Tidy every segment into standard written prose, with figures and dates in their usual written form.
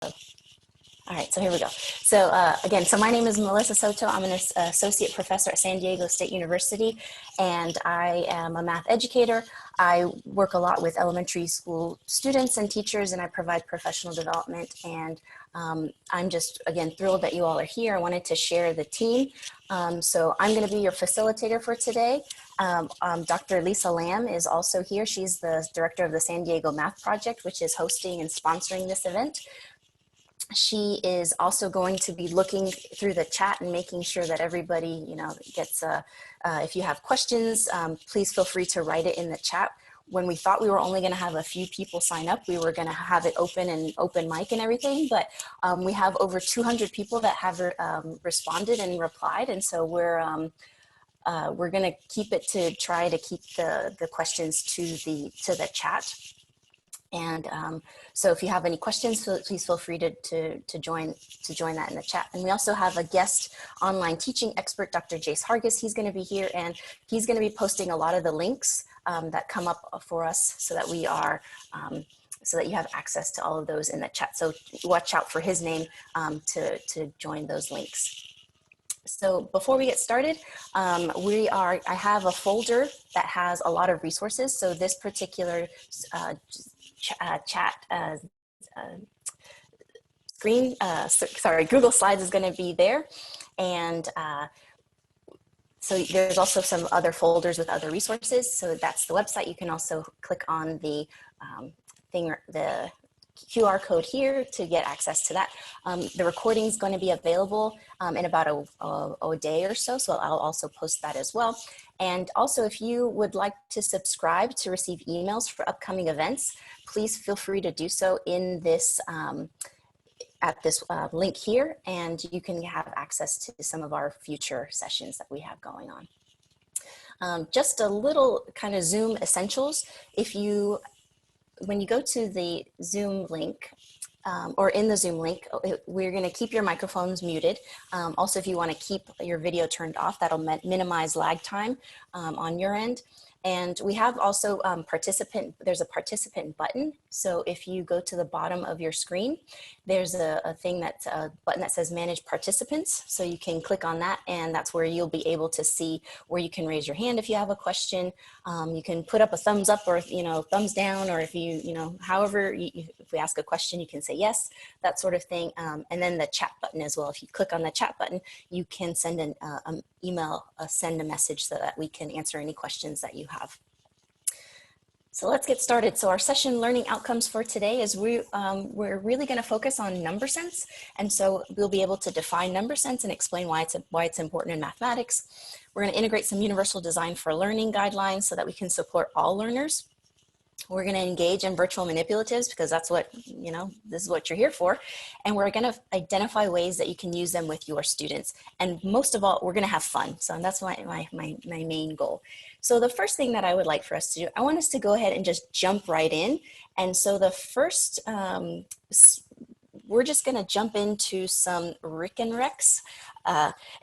All right, so here we go. So again, so my name is Melissa Soto. I'm an associate professor at San Diego State University, and I am a math educator. I work a lot with elementary school students and teachers, and I provide professional development. And I'm just, again, thrilled that you all are here. I wanted to share the team. So I'm going to be your facilitator for today. Dr. Lisa Lamb is also here. She's the director of the San Diego Math Project, which is hosting and sponsoring this event. She is also going to be looking through the chat and making sure that everybody, gets, if you have questions, please feel free to write it in the chat. When we thought we were only going to have a few people sign up, we were going to have it open and open mic and everything, but we have over 200 people that have responded and replied. And so we're going to keep it to try to keep the questions to the chat. And so if you have any questions, please feel free to join that in the chat. And we also have a guest online teaching expert, Dr. Jace Hargis. He's going to be here, and he's going to be posting a lot of the links that come up for us so that we are so that you have access to all of those in the chat. So watch out for his name to join those links. So before we get started, I have a folder that has a lot of resources. So this particular screen, Google Slides is going to be there. And so there's also some other folders with other resources. So that's the website. You can also click on the the QR code here to get access to that. The recording is going to be available in about a day or so, so I'll also post that as well. And also, if you would like to subscribe to receive emails for upcoming events, please feel free to do so in this at this link here, and you can have access to some of our future sessions that we have going on. Just a little kind of Zoom essentials. When you go to the Zoom link, or in the Zoom link, we're going to keep your microphones muted. Also, if you want to keep your video turned off, that'll minimize lag time on your end. And we have also there's a participant button. So if you go to the bottom of your screen, there's a button that says manage participants. So you can click on that, and that's where you'll be able to see where you can raise your hand if you have a question. You can put up a thumbs up or, thumbs down, or if however, if we ask a question, you can say yes, that sort of thing. And then the chat button as well. If you click on the chat button, you can send an email, send a message so that we can answer any questions that you have. So let's get started. So our session learning outcomes for today is we're really going to focus on number sense. And so we'll be able to define number sense and explain why it's important in mathematics. We're going to integrate some universal design for learning guidelines so that we can support all learners. We're going to engage in virtual manipulatives because that's what, this is what you're here for. And we're going to identify ways that you can use them with your students. And most of all, we're going to have fun. So that's my main goal. So the first thing that I would like for us to do, I want us to go ahead and just jump right in. And so the first, we're just going to jump into some Rick and Rex.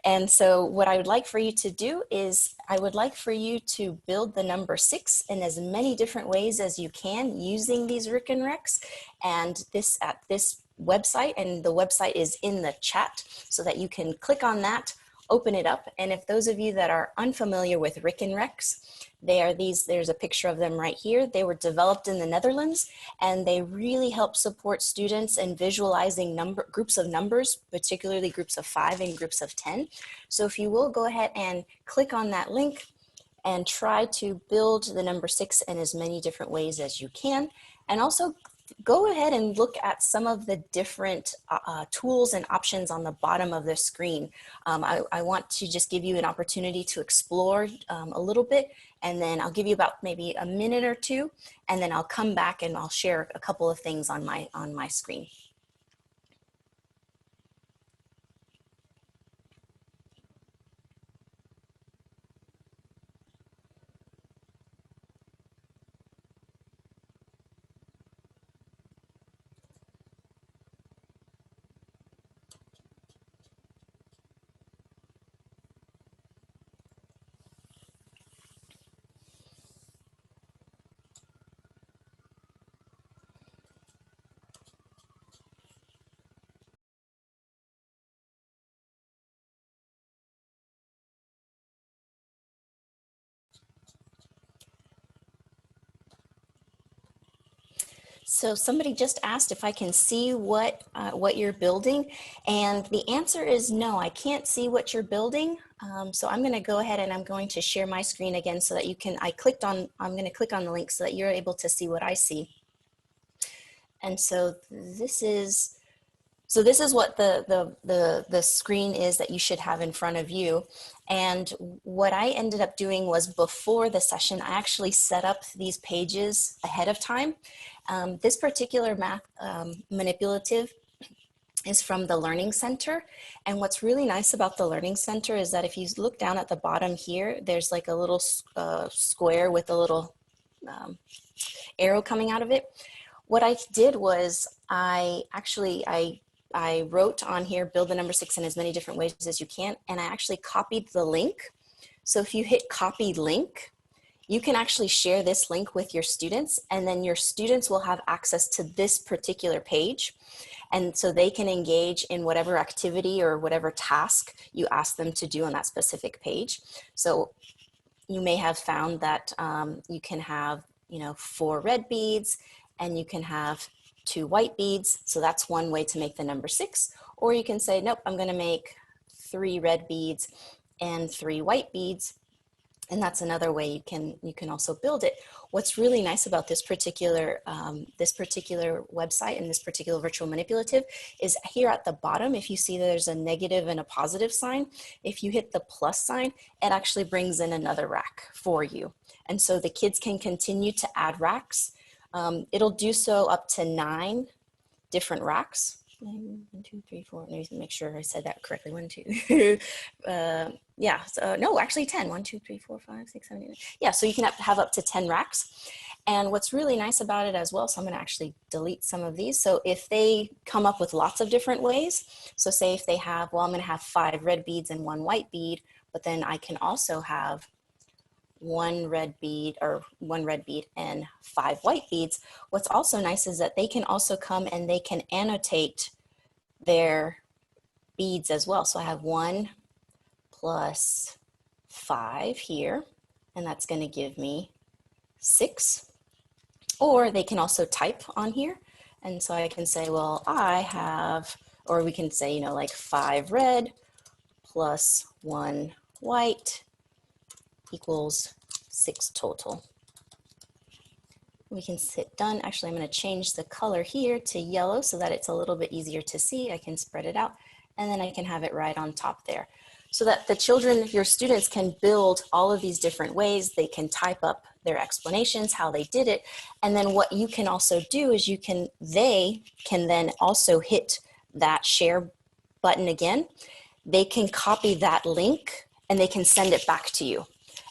And so what I would like for you to do is I would like for you to build the number 6 in as many different ways as you can using these Rick and Rex, and this at this website, and the website is in the chat so that you can click on that, open it up. And if those of you that are unfamiliar with Rick and Rex, there's a picture of them right here. They were developed in the Netherlands, and they really help support students in visualizing groups of numbers, particularly groups of 5 and groups of 10. So if you will go ahead and click on that link and try to build the number 6 in as many different ways as you can. And also go ahead and look at some of the different tools and options on the bottom of the screen. I want to just give you an opportunity to explore a little bit, and then I'll give you about maybe a minute or two, and then I'll come back and I'll share a couple of things on my screen. So somebody just asked if I can see what you're building, and the answer is no, I can't see what you're building. So I'm going to go ahead and I'm going to share my screen again so that you can, I'm going to click on the link so that you're able to see what I see. And so this is what the screen is that you should have in front of you. And what I ended up doing was, before the session, I actually set up these pages ahead of time. This particular math manipulative is from the Learning Center. And what's really nice about the Learning Center is that if you look down at the bottom here, there's like a little square with a little arrow coming out of it. What I did was I wrote on here, build the number 6 in as many different ways as you can, and I actually copied the link. So if you hit copy link, you can actually share this link with your students, and then your students will have access to this particular page. And so they can engage in whatever activity or whatever task you ask them to do on that specific page. So you may have found that you can have, 4 red beads, and you can have 2 white beads. So that's one way to make the number 6. Or you can say, nope, I'm going to make 3 red beads and 3 white beads. And that's another way you can also build it. What's really nice about this particular website and this particular virtual manipulative is here at the bottom, if you see there's a negative and a positive sign, if you hit the plus sign, it actually brings in another rack for you. And so the kids can continue to add racks. It'll do so up to 9 different racks. 1, 2, 3, 4. Let me make sure I said that correctly. 1, 2. Yeah. So no, actually 10. 1, 2, 3, 4, 5, 6, 7, 8. 9. Yeah. So you can have up to 10 racks. And what's really nice about it as well, so I'm going to actually delete some of these. So if they come up with lots of different ways, so say if they have, well, I'm going to have 5 red beads and 1 white bead, but then I can also have 1 red bead and 5 white beads. What's also nice is that they can also come and they can annotate their beads as well. So I have 1 plus 5 here, and that's going to give me 6. Or they can also type on here. And so I can say, well, I have, or we can say, like 5 red plus 1 white equals 6 total. We can hit done. Actually, I'm going to change the color here to yellow so that it's a little bit easier to see. I can spread it out, and then I can have it right on top there, so that the children, your students, can build all of these different ways. They can type up their explanations, how they did it. And then what you can also do is they can then also hit that share button again. They can copy that link and they can send it back to you.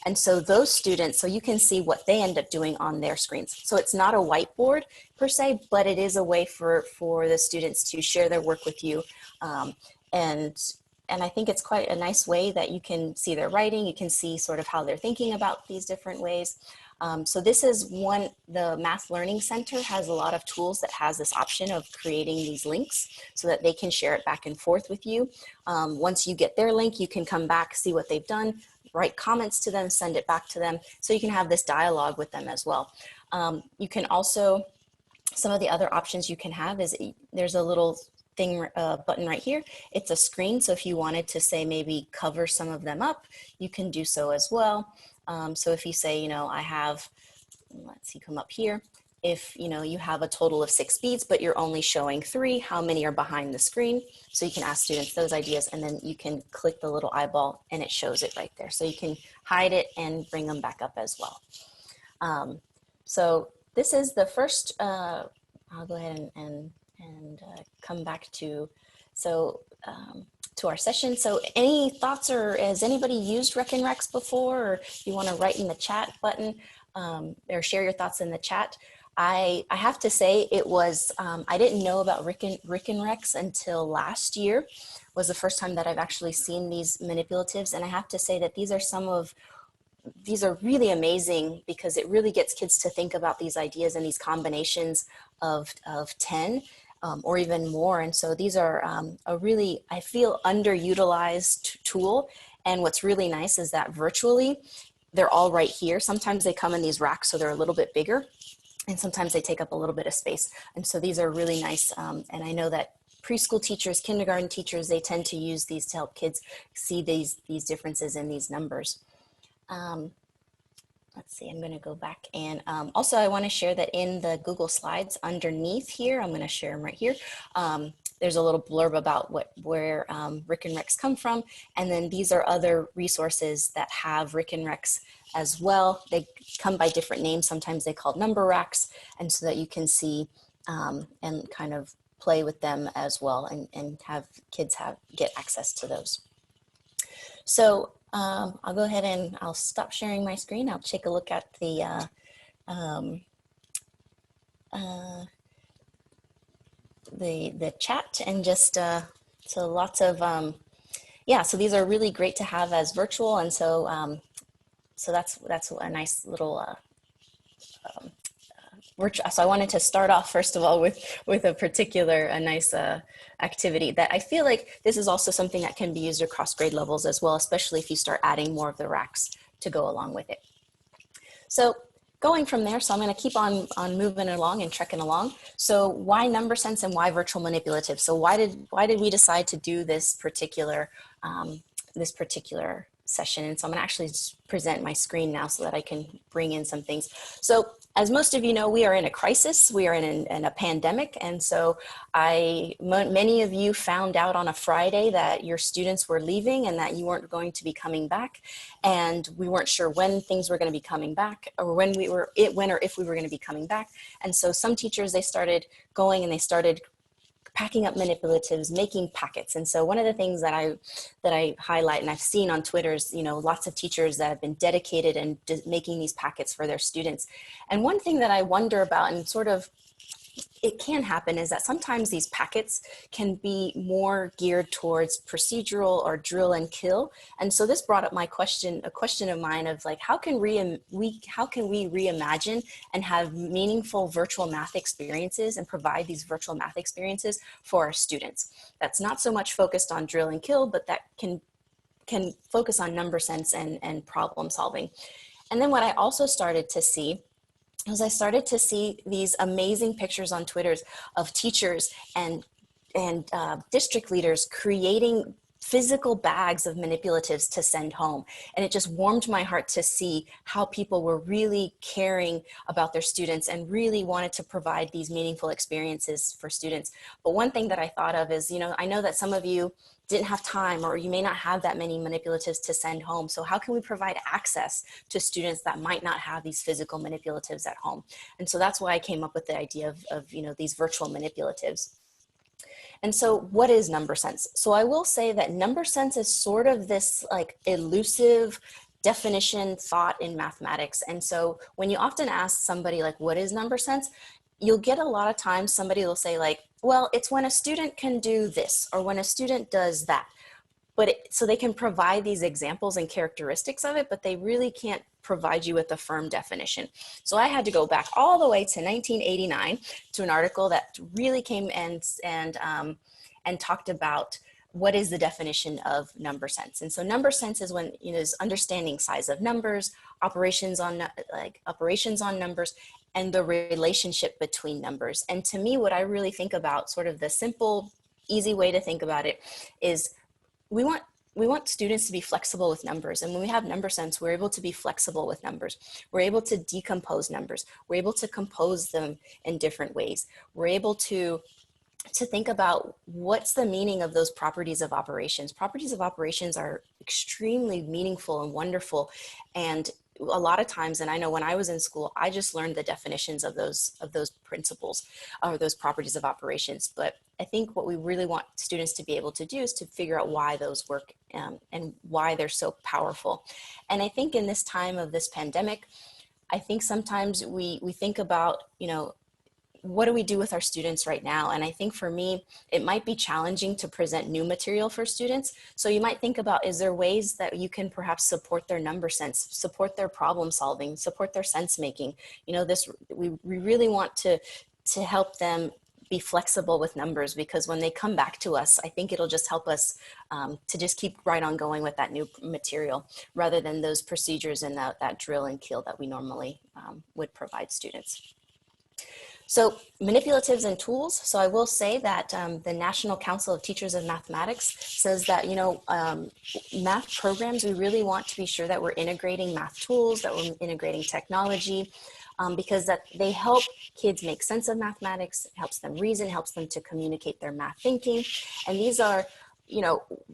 And so those students, so you can see what they end up doing on their screens. So it's not a whiteboard per se, but it is a way for the students to share their work with you. And I think it's quite a nice way that you can see their writing. You can see sort of how they're thinking about these different ways. So this is one, the Math Learning Center has a lot of tools that has this option of creating these links so that they can share it back and forth with you. Once you get their link, you can come back, see what they've done, write comments to them, send it back to them, so you can have this dialogue with them as well. You can also, some of the other options you can have is there's a little thing, button right here. It's a screen, so if you wanted to say maybe cover some of them up, you can do so as well. So if you say, I have, let's see, come up here. If, you have a total of 6 beads, but you're only showing 3, how many are behind the screen? So you can ask students those ideas, and then you can click the little eyeball and it shows it right there. So you can hide it and bring them back up as well. So this is the first, I'll go ahead and come back to, to our session. So any thoughts, or has anybody used Rec and Rex before, or you want to write in the chat button, or share your thoughts in the chat? I have to say it was, I didn't know about Rick and Rex until last year was the first time that I've actually seen these manipulatives. And I have to say that these are really amazing, because it really gets kids to think about these ideas and these combinations of 10 or even more. And so these are a really, I feel, underutilized tool. And what's really nice is that virtually, they're all right here. Sometimes they come in these racks, so they're a little bit bigger. and sometimes they take up a little bit of space. And so these are really nice. And I know that preschool teachers, kindergarten teachers, they tend to use these to help kids see these differences in these numbers. Let's see, I'm going to go back, and also I want to share that in the Google Slides underneath here, I'm going to share them right here. There's a little blurb about where Rick and Rex come from, and then these are other resources that have Rick and Rex as well. They come by different names. Sometimes they call number racks, and so that you can see and kind of play with them as well, and have kids get access to those. So I'll go ahead and I'll stop sharing my screen. I'll take a look at the chat, and just so lots of yeah. So these are really great to have as virtual, and so so that's a nice little so I wanted to start off first of all with a nice activity that I feel like this is also something that can be used across grade levels as well, especially if you start adding more of the racks to go along with it. So going from there, so I'm going to keep on moving along and trekking along. So why number sense and why virtual manipulative? So why did we decide to do this particular session? And so I'm going to actually present my screen now so that I can bring in some things. So as most of you know, we are in a crisis. We are in a pandemic. And so many of you found out on a Friday that your students were leaving and that you weren't going to be coming back. And we weren't sure when things were going to be coming back, or when or if we were going to be coming back. And so some teachers, they started going and they started packing up manipulatives, making packets. And so one of the things that I highlight, and I've seen on Twitter, is, lots of teachers that have been dedicated and making these packets for their students. And one thing that I wonder about, and sort of it can happen, is that sometimes these packets can be more geared towards procedural or drill and kill. And so this brought up a question of mine of like, how can we reimagine and have meaningful virtual math experiences and provide these virtual math experiences for our students? That's not so much focused on drill and kill, but that can focus on number sense and problem solving. And then what I also started to see was I started to see these amazing pictures on Twitter of teachers and district leaders creating physical bags of manipulatives to send home. And it just warmed my heart to see how people were really caring about their students and really wanted to provide these meaningful experiences for students. But one thing that I thought of is, I know that some of you didn't have time, or you may not have that many manipulatives to send home. So how can we provide access to students that might not have these physical manipulatives at home? And so that's why I came up with the idea of these virtual manipulatives. And so what is number sense? So I will say that number sense is sort of this like elusive definition thought in mathematics. And so when you often ask somebody like, what is number sense? You'll get a lot of times somebody will say like, well, it's when a student can do this, or when a student does that. But so they can provide these examples and characteristics of it, but they really can't provide you with a firm definition. So I had to go back all the way to 1989 to an article that really came and talked about what is the definition of number sense. And so number sense is when, is understanding size of numbers, operations on numbers, and the relationship between numbers. And to me, what I really think about, sort of the simple, easy way to think about it, is we want students to be flexible with numbers. And when we have number sense, we're able to be flexible with numbers. We're able to decompose numbers. We're able to compose them in different ways. We're able to think about what's the meaning of those properties of operations. Properties of operations are extremely meaningful and wonderful. And a lot of times, and I know when I was in school, I just learned the definitions of those principles or those properties of operations. But I think what we really want students to be able to do is to figure out why those work and why they're so powerful. And I think in this time of this pandemic, I think sometimes we think about, what do we do with our students right now? And I think for me, it might be challenging to present new material for students. So you might think about, is there ways that you can perhaps support their number sense, support their problem solving, support their sense making? We really want to help them be flexible with numbers, because when they come back to us, I think it'll just help us to just keep right on going with that new material, rather than those procedures and that drill and kill that we normally would provide students. So manipulatives and tools. So I will say that the National Council of Teachers of Mathematics says that, math programs, we really want to be sure that we're integrating math tools, that we're integrating technology, because that they help kids make sense of mathematics, helps them reason, helps them to communicate their math thinking. And these are,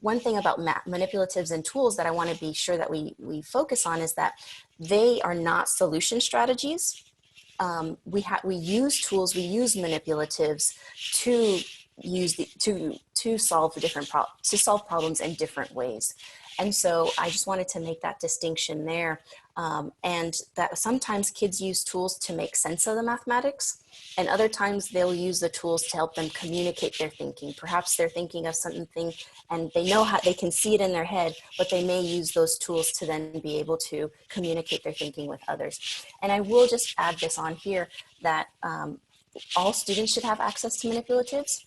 one thing about manipulatives and tools that I want to be sure that we focus on is that they are not solution strategies. We use tools, we use manipulatives to use to solve to solve problems in different ways. And so I just wanted to make that distinction there. And that sometimes kids use tools to make sense of the mathematics, and other times they'll use the tools to help them communicate their thinking. Perhaps they're thinking of something and they know how they can see it in their head, but they may use those tools to then be able to communicate their thinking with others. And I will just add this on here that all students should have access to manipulatives,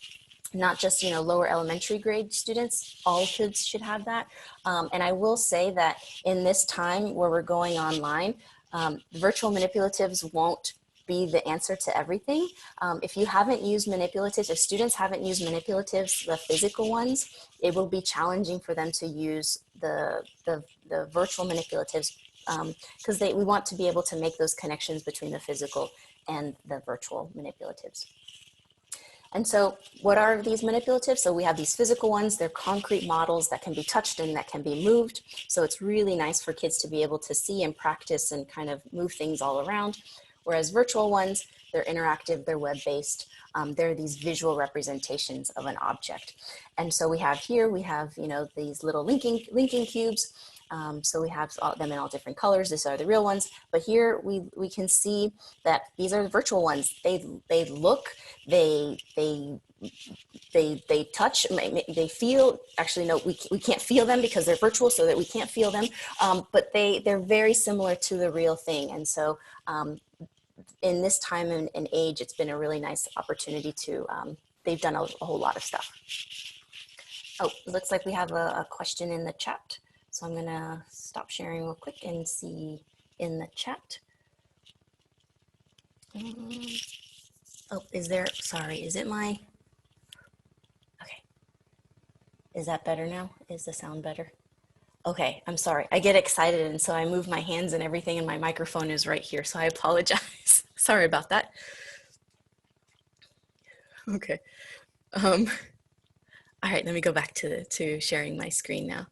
not just lower elementary grade students. All kids should have that. And I will say that in this time where we're going online, virtual manipulatives won't be the answer to everything. If you haven't used manipulatives, if students haven't used manipulatives, the physical ones, it will be challenging for them to use the virtual manipulatives, because we want to be able to make those connections between the physical and the virtual manipulatives. And so what are these manipulatives? So we have these physical ones. They're concrete models that can be touched and that can be moved. So it's really nice for kids to be able to see and practice and kind of move things all around. Whereas virtual ones, they're interactive, they're web-based. They're these visual representations of an object. And so we have these little linking cubes. So we have them in all different colors. These are the real ones, but here we can see that these are the virtual ones. They look, they touch, they feel. Actually, no, we can't feel them because they're virtual, so that we can't feel them. But they're very similar to the real thing, and so in this time and age, it's been a really nice opportunity to. They've done a whole lot of stuff. Oh, it looks like we have a question in the chat. So I'm gonna stop sharing real quick and see in the chat. Oh, is it my, okay. Is that better now? Is the sound better? Okay, I'm sorry. I get excited and so I move my hands and everything and my microphone is right here. So I apologize. Sorry about that. Okay. All right, let me go back to sharing my screen now.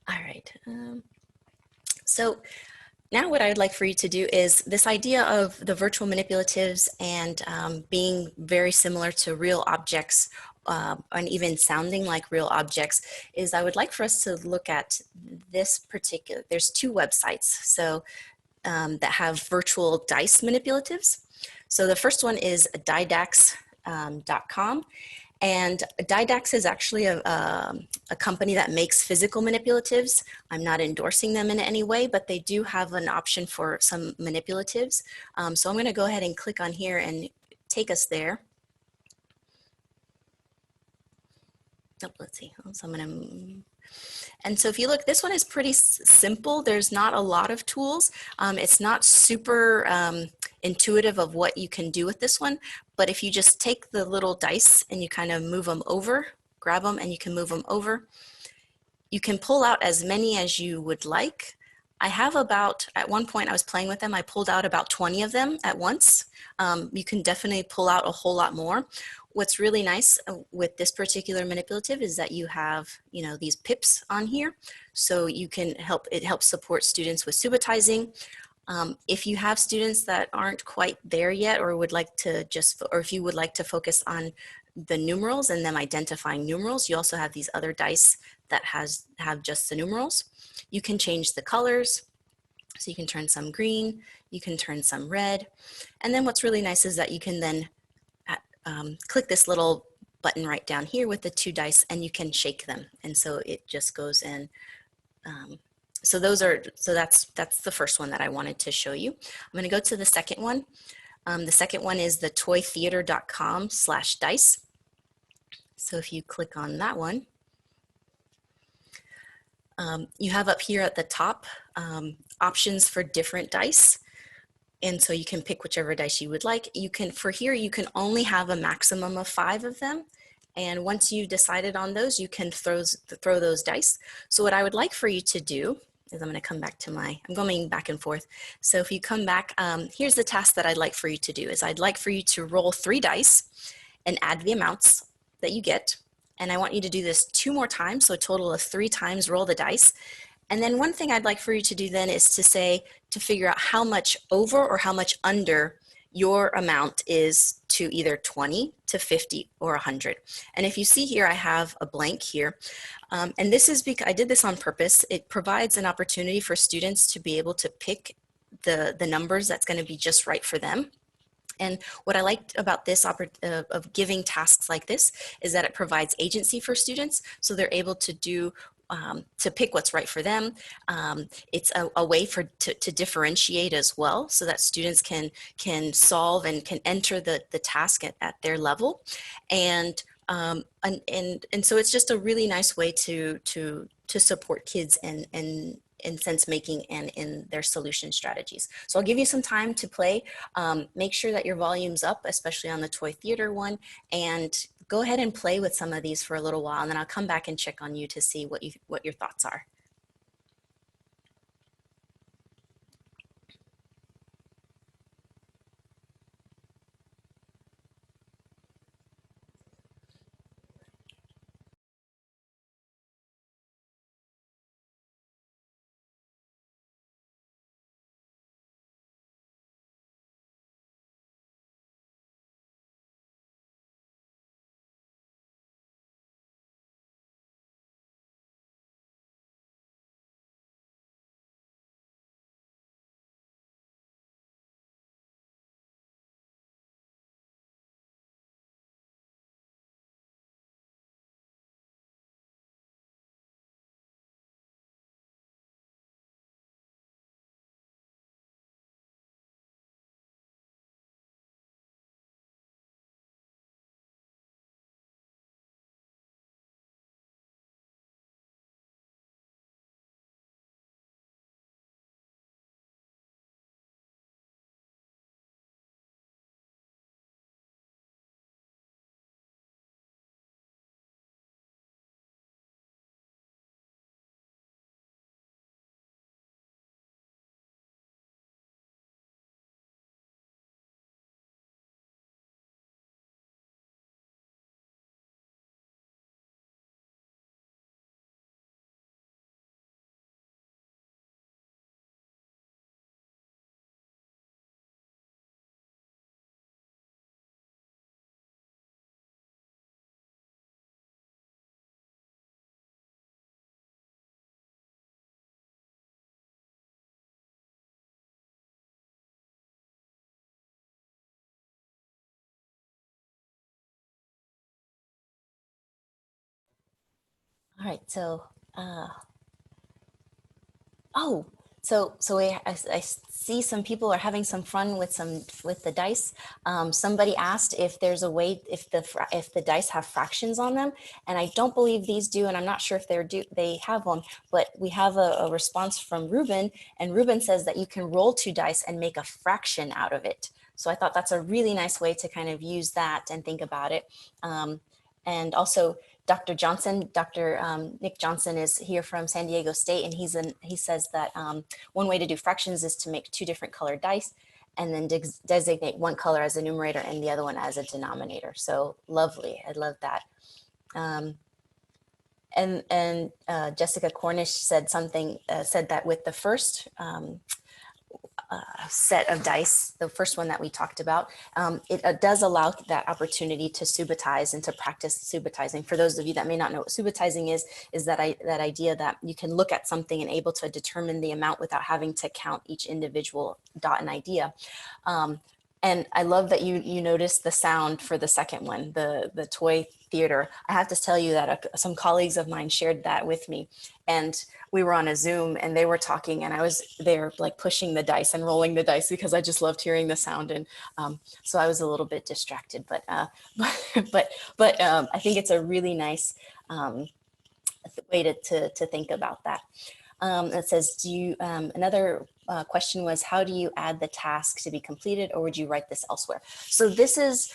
All right. So now what I would like for you to do is this idea of the virtual manipulatives and being very similar to real objects, and even sounding like real objects, is I would like for us to look at this particular, there's two websites so that have virtual dice manipulatives. So the first one is didax.com. And Didax is actually a company that makes physical manipulatives. I'm not endorsing them in any way, but they do have an option for some manipulatives. So I'm going to go ahead and click on here and take us there. Oh, let's see. So I'm going to. And so if you look, this one is pretty simple. There's not a lot of tools. It's not super intuitive of what you can do with this one. But if you just take the little dice and you kind of move them over, grab them and you can move them over, you can pull out as many as you would like. I have at one point I was playing with them, I pulled out about 20 of them at once. You can definitely pull out a whole lot more. What's really nice with this particular manipulative is that you have, these pips on here. So you can it helps support students with subitizing. If you have students that aren't quite there yet or would like to or if you would like to focus on the numerals and them identifying numerals, you also have these other dice that have just the numerals. You can change the colors. So you can turn some green, you can turn some red. And then what's really nice is that you can then click this little button right down here with the two dice and you can shake them. And so it just goes in. So that's the first one that I wanted to show you. I'm going to go to the second one. The second one is the toytheater.com/dice. So if you click on that one, you have up here at the top options for different dice. And so you can pick whichever dice you would like. You can, for here, you can only have a maximum of 5 of them. And once you've decided on those, you can throw those dice. So what I would like for you to do is I'm going to come back to I'm going back and forth. So if you come back, here's the task that I'd like for you to do is I'd like for you to roll 3 dice and add the amounts that you get. And I want you to do this 2 more times. So a total of 3 times roll the dice. And then one thing I'd like for you to do then is to figure out how much over or how much under your amount is to either 20 to 50 or 100. And if you see here, I have a blank here. And this is because I did this on purpose. It provides an opportunity for students to be able to pick the numbers that's going to be just right for them. And what I liked about this of giving tasks like this is that it provides agency for students, so they're able to to pick what's right for them. It's a way to differentiate as well, so that students can solve and can enter the task at their level, and so it's just a really nice way to support kids and in sense making and in their solution strategies. So I'll give you some time to play. Make sure that your volume's up, especially on the toy theater one, and go ahead and play with some of these for a little while, and then I'll come back and check on you to see what your thoughts are. All right, so oh, so I see some people are having some fun with the dice. Somebody asked if there's a way if the dice have fractions on them, and I don't believe these do, and I'm not sure if they have one. But we have a response from Ruben, and Ruben says that you can roll 2 dice and make a fraction out of it. So I thought that's a really nice way to kind of use that and think about it. And also, Dr. Johnson, Dr. Nick Johnson is here from San Diego State, and he says that one way to do fractions is to make 2 different colored dice and then designate one color as a numerator and the other one as a denominator. So lovely, I love that. And Jessica Cornish said said that with the first set of dice, the first one that we talked about, it does allow that opportunity to subitize and to practice subitizing. For those of you that may not know what subitizing is that idea that you can look at something and able to determine the amount without having to count each individual dot and idea. And I love that you noticed the sound for the second one, the toy theater. I have to tell you that some colleagues of mine shared that with me, and we were on a Zoom and they were talking, and I was there like pushing the dice and rolling the dice because I just loved hearing the sound, and so I was a little bit distracted. But I think it's a really nice way to think about that. It says, do you, another question was, how do you add the task to be completed, or would you write this elsewhere? So this is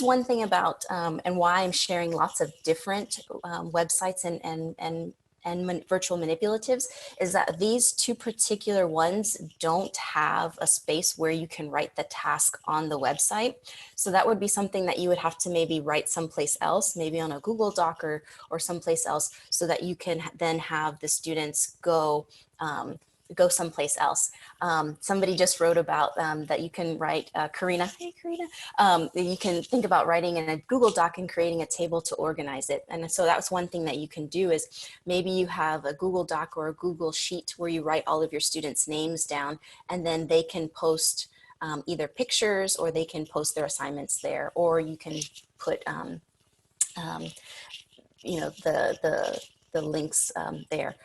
one thing about, and why I'm sharing lots of different websites and virtual manipulatives, is that these two particular ones don't have a space where you can write the task on the website. So that would be something that you would have to maybe write someplace else, maybe on a Google Doc or someplace else, so that you can then have the students go someplace else. Somebody just wrote about that you can write, Karina, hey Karina, you can think about writing in a Google Doc and creating a table to organize it. And so that's one thing that you can do, is maybe you have a Google Doc or a Google Sheet where you write all of your students' names down, and then they can post either pictures, or they can post their assignments there, or you can put you know, the links there.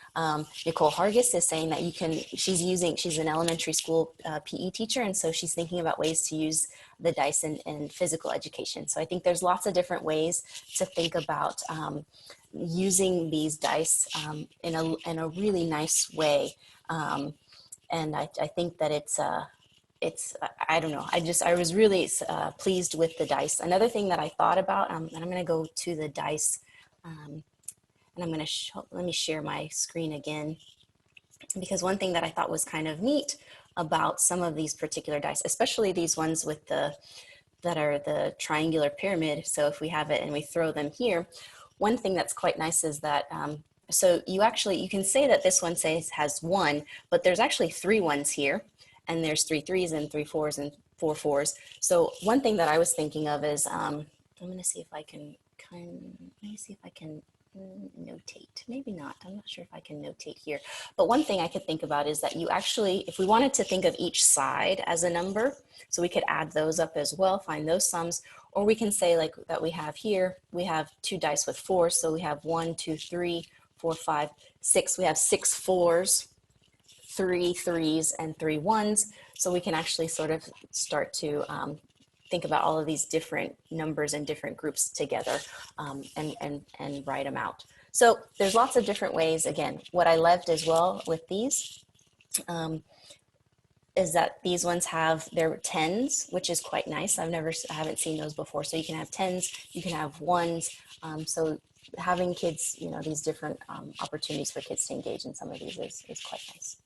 Nicole Hargis is saying that you can, she's an elementary school PE teacher, and so she's thinking about ways to use the dice in physical education. So I think there's lots of different ways to think about using these dice in a really nice way. And I think that it's, I don't know, I was really pleased with the dice. Another thing that I thought about, and I'm going to go to the dice, and I'm going to let me share my screen again, because one thing that I thought was kind of neat about some of these particular dice, especially these ones with that are the triangular pyramid. So if we have it and we throw them here, one thing that's quite nice is that, so you can say that this one has 1, but there's actually 3 1s here, and there's 3 3s and 3 4s and 4 4s. So one thing that I was thinking of is, I'm going to see if I can notate, maybe not, I'm not sure if I can notate here, but one thing I could think about is that you actually, if we wanted to think of each side as a number, so we could add those up as well, find those sums, or we can say like that we have here, we have 2 dice with 4, so we have 1 2 3 4 5 6, we have 6 4s, 3 3s, and 3 1s, so we can actually sort of start to think about all of these different numbers and different groups together, and write them out. So there's lots of different ways. Again, what I loved as well with these is that these ones have their 10s, which is quite nice. I haven't seen those before. So you can have 10s, you can have 1s. So having kids, you know, these different opportunities for kids to engage in some of these is quite nice.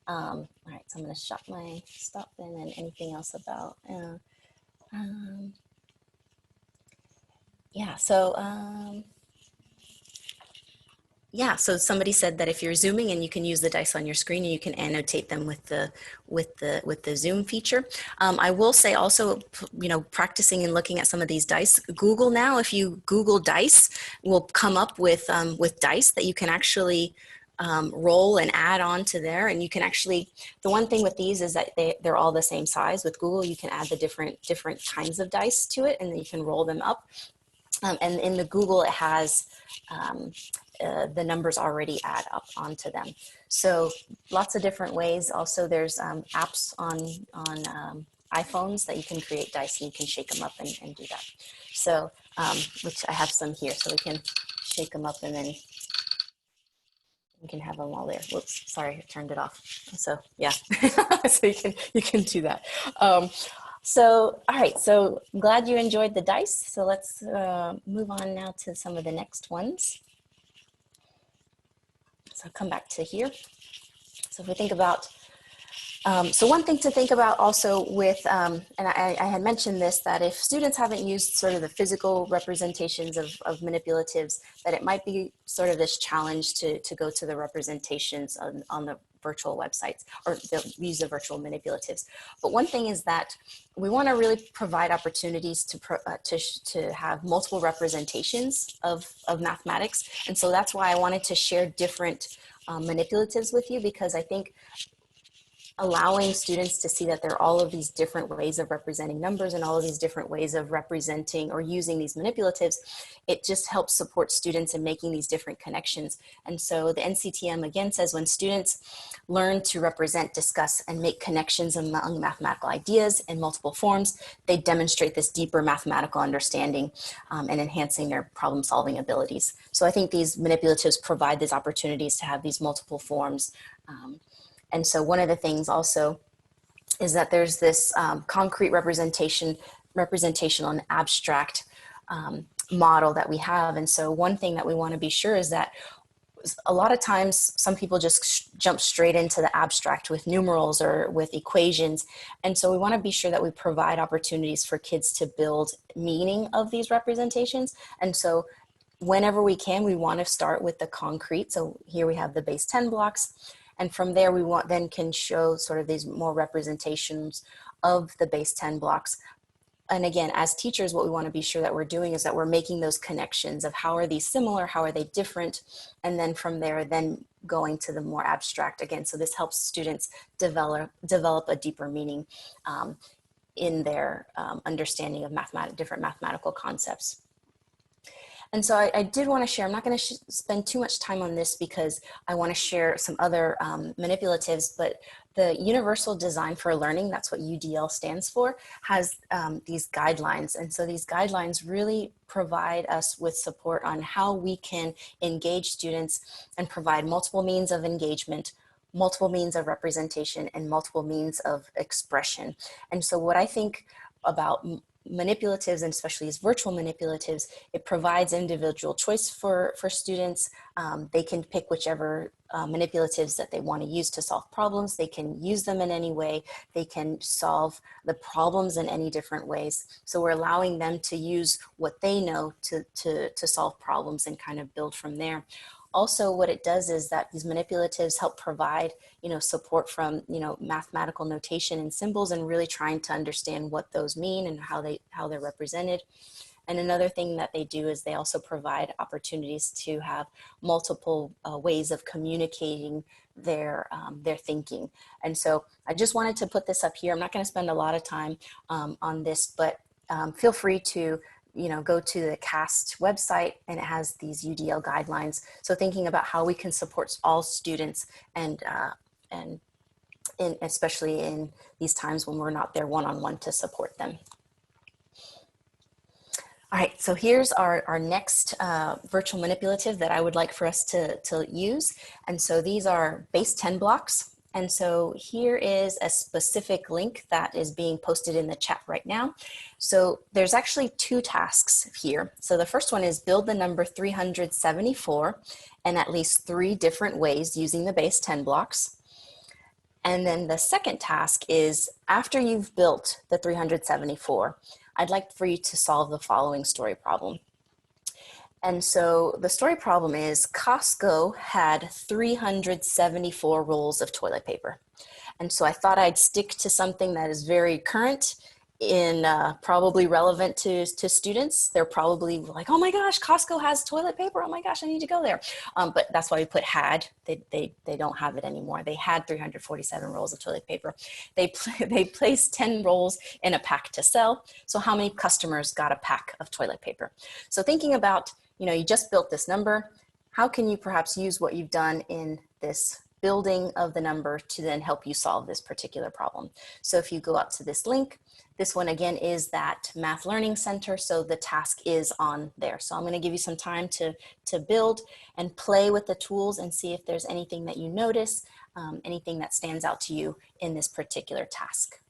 All right, so I'm going to shut my stop and then anything else about yeah, so somebody said that if you're zooming and you can use the dice on your screen and you can annotate them with the zoom feature. I will say also, you know, practicing and looking at some of these dice, Google now, if you Google dice, will come up with dice that you can actually roll and add on to there. And you can actually, the one thing with these is that they're all the same size. With Google, you can add the different kinds of dice to it, and then you can roll them up. And in the Google, it has the numbers already add up onto them. So lots of different ways. Also, there's apps on iPhones that you can create dice and you can shake them up and do that. So, which I have some here, so we can shake them up and then you can have them all there. Whoops, sorry, I turned it off. So yeah, so you can do that. So, all right, so I'm glad you enjoyed the dice. So let's move on now to some of the next ones. So come back to here. So if we think about, so one thing to think about also with, and I had mentioned this, that if students haven't used sort of the physical representations of manipulatives, that it might be sort of this challenge to go to the representations on the virtual websites, or use the virtual manipulatives. But one thing is that we want to really provide opportunities to have multiple representations of mathematics. And so that's why I wanted to share different manipulatives with you, because I think allowing students to see that there are all of these different ways of representing numbers and all of these different ways of representing or using these manipulatives, it just helps support students in making these different connections. And so the NCTM again says when students learn to represent, discuss, and make connections among mathematical ideas in multiple forms, they demonstrate this deeper mathematical understanding and enhancing their problem solving abilities. So I think these manipulatives provide these opportunities to have these multiple forms. And so one of the things also is that there's this concrete representational and abstract model that we have. And so one thing that we want to be sure is that a lot of times some people just jump straight into the abstract with numerals or with equations. And so we want to be sure that we provide opportunities for kids to build meaning of these representations. And so whenever we can, we want to start with the concrete. So here we have the base 10 blocks. And from there, we then can show sort of these more representations of the base 10 blocks. And again, as teachers, what we want to be sure that we're doing is that we're making those connections of how are these similar, how are they different? And then from there, then going to the more abstract again. So this helps students develop a deeper meaning in their understanding of different mathematical concepts. And so I did want to share, I'm not going to spend too much time on this because I want to share some other manipulatives, but the Universal Design for Learning, that's what UDL stands for, has these guidelines. And so these guidelines really provide us with support on how we can engage students and provide multiple means of engagement, multiple means of representation, and multiple means of expression. And so what I think about manipulatives, and especially these virtual manipulatives, it provides individual choice for students. They can pick whichever manipulatives that they want to use to solve problems. They can use them in any way. They can solve the problems in any different ways. So we're allowing them to use what they know to solve problems and kind of build from there. Also, what it does is that these manipulatives help provide, support from, mathematical notation and symbols, and really trying to understand what those mean and how they're represented. And another thing that they do is they also provide opportunities to have multiple ways of communicating their thinking. And so I just wanted to put this up here. I'm not going to spend a lot of time on this, but feel free to go to the CAST website, and it has these UDL guidelines. So thinking about how we can support all students and especially in these times when we're not there one-on-one to support them. All right, so here's our next virtual manipulative that I would like for us to use. And so these are base 10 blocks. And so here is a specific link that is being posted in the chat right now. So there's actually two tasks here. So the first one is build the number 374 in at least 3 different ways using the base 10 blocks. And then the second task is after you've built the 374, I'd like for you to solve the following story problem. And so the story problem is Costco had 374 rolls of toilet paper. And so I thought I'd stick to something that is very current in probably relevant to students. They're probably like, oh my gosh, Costco has toilet paper. Oh my gosh, I need to go there. But that's why we put had. They don't have it anymore. They had 347 rolls of toilet paper. They placed 10 rolls in a pack to sell. So how many customers got a pack of toilet paper? So thinking about, you just built this number. How can you perhaps use what you've done in this building of the number to then help you solve this particular problem? So if you go up to this link, this one again is that Math Learning Center. So the task is on there. So I'm going to give you some time to build and play with the tools and see if there's anything that you notice, anything that stands out to you in this particular task.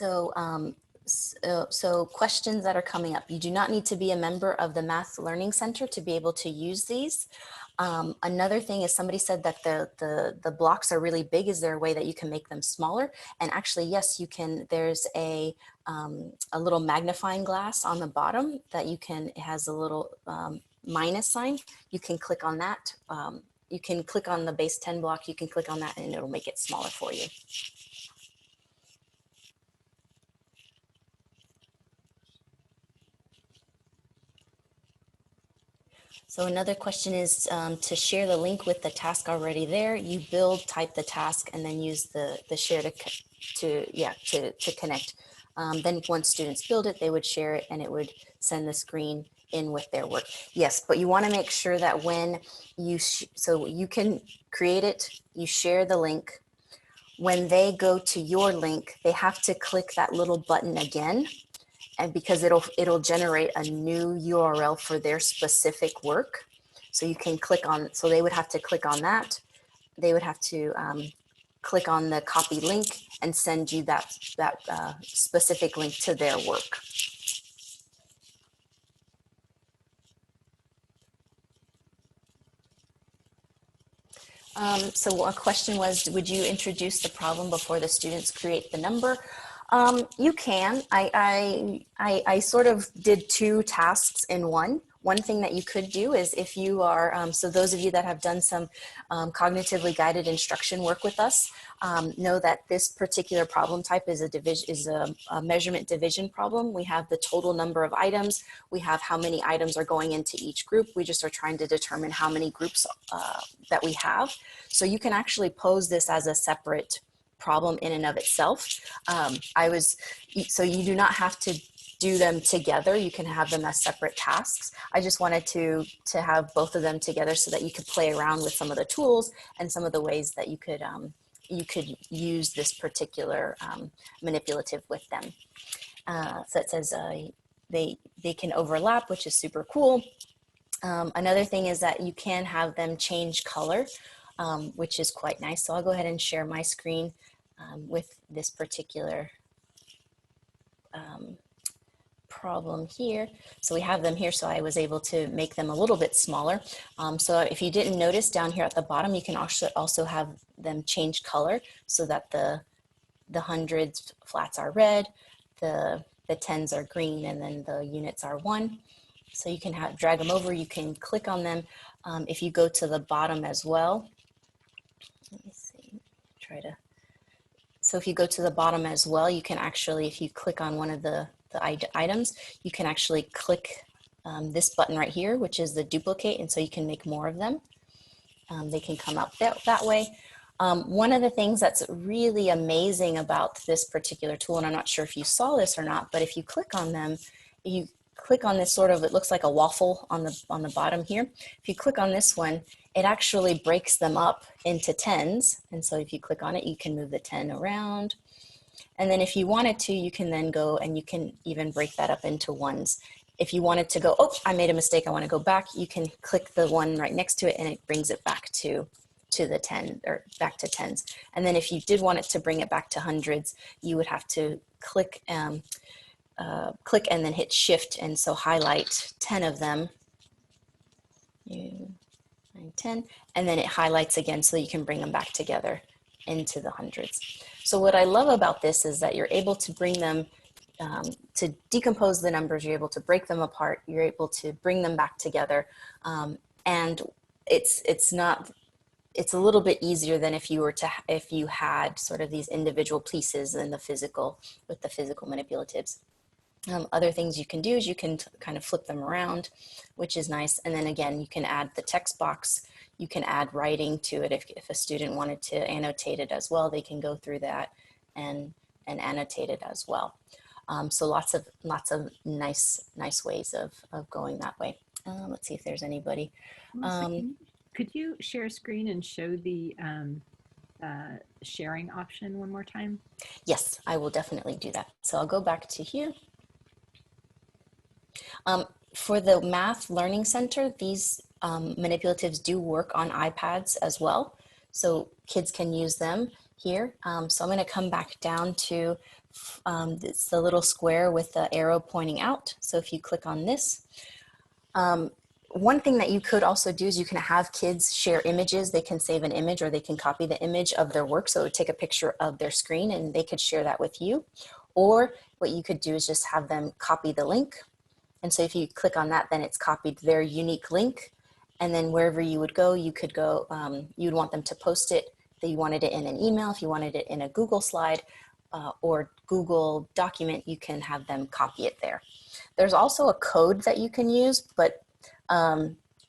So, so questions that are coming up. You do not need to be a member of the Math Learning Center to be able to use these. Another thing is somebody said that the blocks are really big. Is there a way that you can make them smaller? And actually, yes, you can. There's a little magnifying glass on the bottom that you can, it has a little minus sign. You can click on that. You can click on the base 10 block. You can click on that and it'll make it smaller for you. So another question is to share the link with the task already there. You build, type the task, and then use the share to connect. Then once students build it, they would share it and it would send the screen in with their work. Yes, but you want to make sure that when you, so you can create it, you share the link. When they go to your link, they have to click that little button again, and because it'll generate a new URL for their specific work. So you can click on, so they would have to click on that. They would have to click on the copy link and send you that specific link to their work. So a question was, would you introduce the problem before the students create the number? You can. I sort of did two tasks in one. One thing that you could do is if you are, so those of you that have done some cognitively guided instruction work with us, know that this particular problem type is a measurement division problem. We have the total number of items. We have how many items are going into each group. We just are trying to determine how many groups that we have. So you can actually pose this as a separate problem in and of itself. So you do not have to do them together. You can have them as separate tasks. I just wanted to have both of them together so that you could play around with some of the tools and some of the ways that you could use this particular manipulative with them. So it says they can overlap, which is super cool. Another thing is that you can have them change color, which is quite nice. So I'll go ahead and share my screen with this particular problem here. So we have them here, so I was able to make them a little bit smaller. So if you didn't notice, down here at the bottom, you can also have them change color so that the hundreds flats are red, the tens are green, and then the units are 1. So you can drag them over, you can click on them. If you go to the bottom as well, let me see, so if you go to the bottom as well, you can actually, if you click on one of the items, you can actually click this button right here, which is the duplicate, and so you can make more of them. They can come out that way. One of the things that's really amazing about this particular tool, and I'm not sure if you saw this or not, but if you click on them, you click on this sort of, it looks like a waffle on the bottom here. If you click on this one, it actually breaks them up into tens. And so if you click on it, you can move the 10 around. And then if you wanted to, you can then go and you can even break that up into ones. If you wanted to go, oh, I made a mistake, I want to go back, you can click the one right next to it and it brings it back to the 10 or back to tens. And then if you did want it to bring it back to hundreds, you would have to click click and then hit shift, and so highlight 10 of them, 9, 10, and then it highlights again so you can bring them back together into the hundreds. So what I love about this is that you're able to bring them to decompose the numbers, you're able to break them apart, you're able to bring them back together, and it's a little bit easier than if you had sort of these individual pieces in the physical with the physical manipulatives. Other things you can do is you can kind of flip them around, which is nice. And then again, you can add the text box. You can add writing to it. If a student wanted to annotate it as well, they can go through that and annotate it as well. So lots of nice ways of going that way. Let's see if there's anybody. Could you share a screen and show the sharing option one more time? Yes, I will definitely do that. So I'll go back to here. For the Math Learning Center, these manipulatives do work on iPads as well. So kids can use them. here. So I'm going to come back down to it's the little square with the arrow pointing out. So if you click on this, one thing that you could also do is you can have kids share images. They can save an image or they can copy the image of their work. So take a picture of their screen and they could share that with you. Or what you could do is just have them copy the link. And so if you click on that, then it's copied their unique link. And then wherever you would go, you could go, you'd want them to post it, that you wanted it in an email, if you wanted it in a Google slide or Google document, you can have them copy it there. There's also a code that you can use, but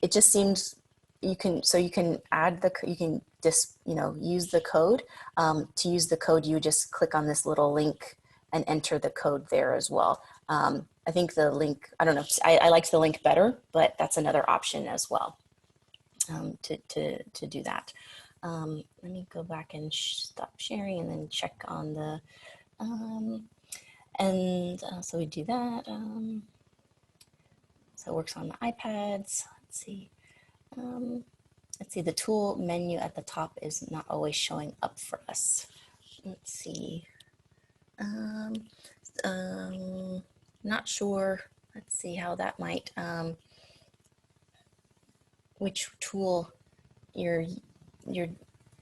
it just seems you can add the, you can just, use the code. To use the code, you just click on this little link and enter the code there as well. I think the link, I don't know, I liked the link better, but that's another option as well to do that. Let me go back and stop sharing and then check on the, so we do that. So it works on the iPads. Let's see. The tool menu at the top is not always showing up for us. Let's see. Not sure. Let's see how that might, which tool you're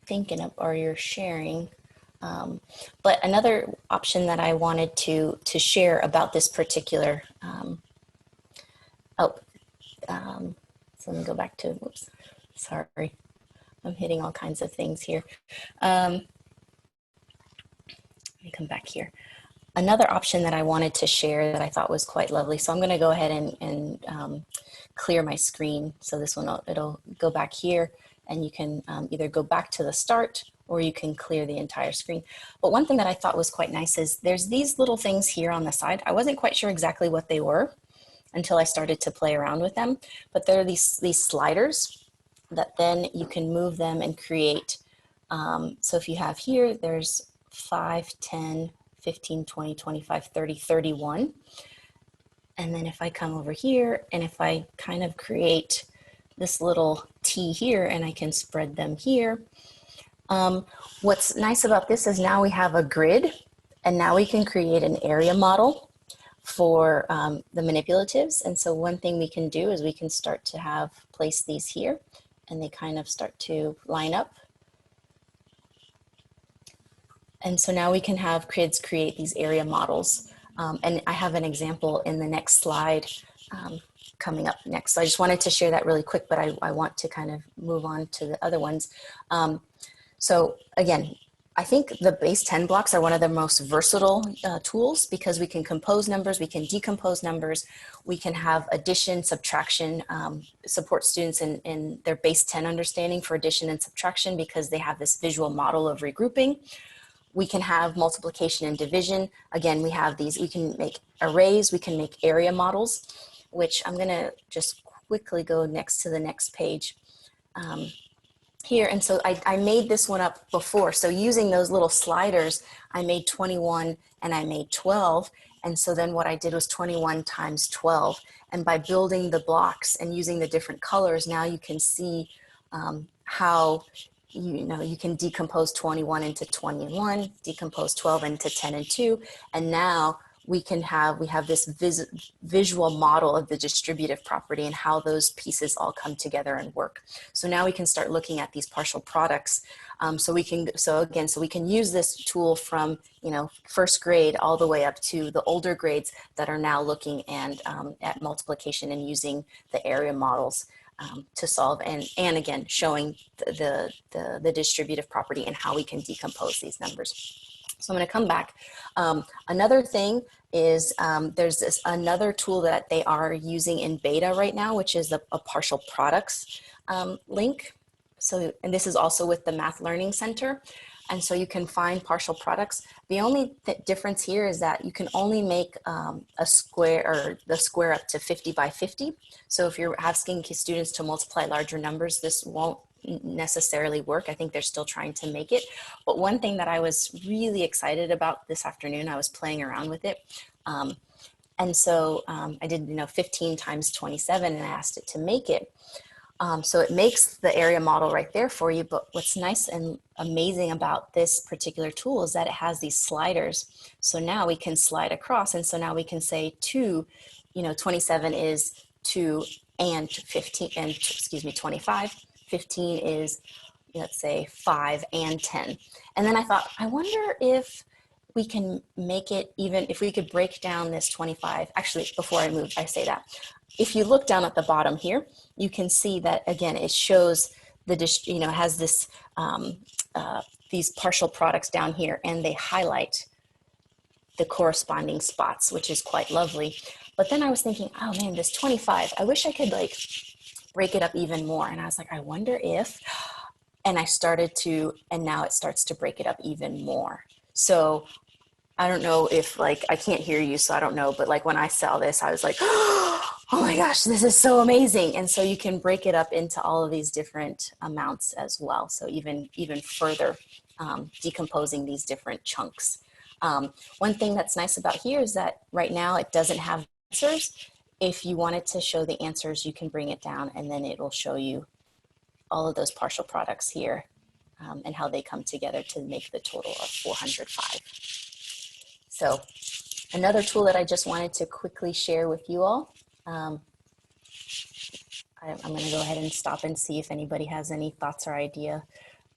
thinking of or you're sharing. But another option that I wanted to share about this particular, so let me go back to, whoops, sorry. I'm hitting all kinds of things here. Let me come back here. Another option that I wanted to share that I thought was quite lovely. So I'm going to go ahead and clear my screen. So this one, it'll go back here and you can either go back to the start or you can clear the entire screen. But one thing that I thought was quite nice is there's these little things here on the side. I wasn't quite sure exactly what they were until I started to play around with them. But there are these sliders that then you can move them and create. So if you have here, there's 5, 10, 15, 20, 25, 30, 31. And then if I come over here and if I kind of create this little T here and I can spread them here. What's nice about this is now we have a grid and now we can create an area model for the manipulatives. And so one thing we can do is we can start to place these here and they kind of start to line up. And so now we can have kids create these area models. And I have an example in the next slide coming up next. So I just wanted to share that really quick, but I want to kind of move on to the other ones. So again, I think the base 10 blocks are one of the most versatile tools because we can compose numbers, we can decompose numbers, we can have addition, subtraction, support students in their base 10 understanding for addition and subtraction because they have this visual model of regrouping. We can have multiplication and division. Again, we have these, we can make arrays, we can make area models, which I'm gonna just quickly go next to the next page here. And so I made this one up before. So using those little sliders, I made 21 and I made 12. And so then what I did was 21 times 12. And by building the blocks and using the different colors, now you can see how you can decompose 21 into 21, decompose 12 into 10 and 2, and now we have this visual model of the distributive property and how those pieces all come together and work. So now we can start looking at these partial products. So we can use this tool from first grade all the way up to the older grades that are now looking at multiplication and using the area models to solve and again showing the distributive property and how we can decompose these numbers. So I'm going to come back. Another thing is there's another tool that they are using in beta right now, which is a partial products link. So, and this is also with the Math Learning Center. And so you can find partial products. The only difference here is that you can only make a square or the square up to 50 by 50. So if you're asking students to multiply larger numbers, this won't necessarily work. I think they're still trying to make it. But one thing that I was really excited about this afternoon, I was playing around with it. And so I did, 15 times 27 and I asked it to make it. So it makes the area model right there for you. But what's nice and amazing about this particular tool is that it has these sliders. So now we can slide across. And so now we can say 27 is 2 and 15, and excuse me, 25. 15 is, let's say, 5 and 10. And then I thought, I wonder if we can make it even, if we could break down this 25. Actually, before I say that, if you look down at the bottom here, you can see that, again, it shows has this, these partial products down here, and they highlight the corresponding spots, which is quite lovely. But then I was thinking, oh man, this 25, I wish I could like break it up even more. And I was like, I wonder if, and I started to, and now it starts to break it up even more. So I don't know if, like, I can't hear you, so I don't know, but like when I saw this, I was like, oh my gosh, this is so amazing. And so you can break it up into all of these different amounts as well. So even further decomposing these different chunks. One thing that's nice about here is that right now it doesn't have answers. If you wanted to show the answers, you can bring it down and then it'll show you all of those partial products here and how they come together to make the total of 405. So another tool that I just wanted to quickly share with you all. I'm going to go ahead and stop and see if anybody has any thoughts or idea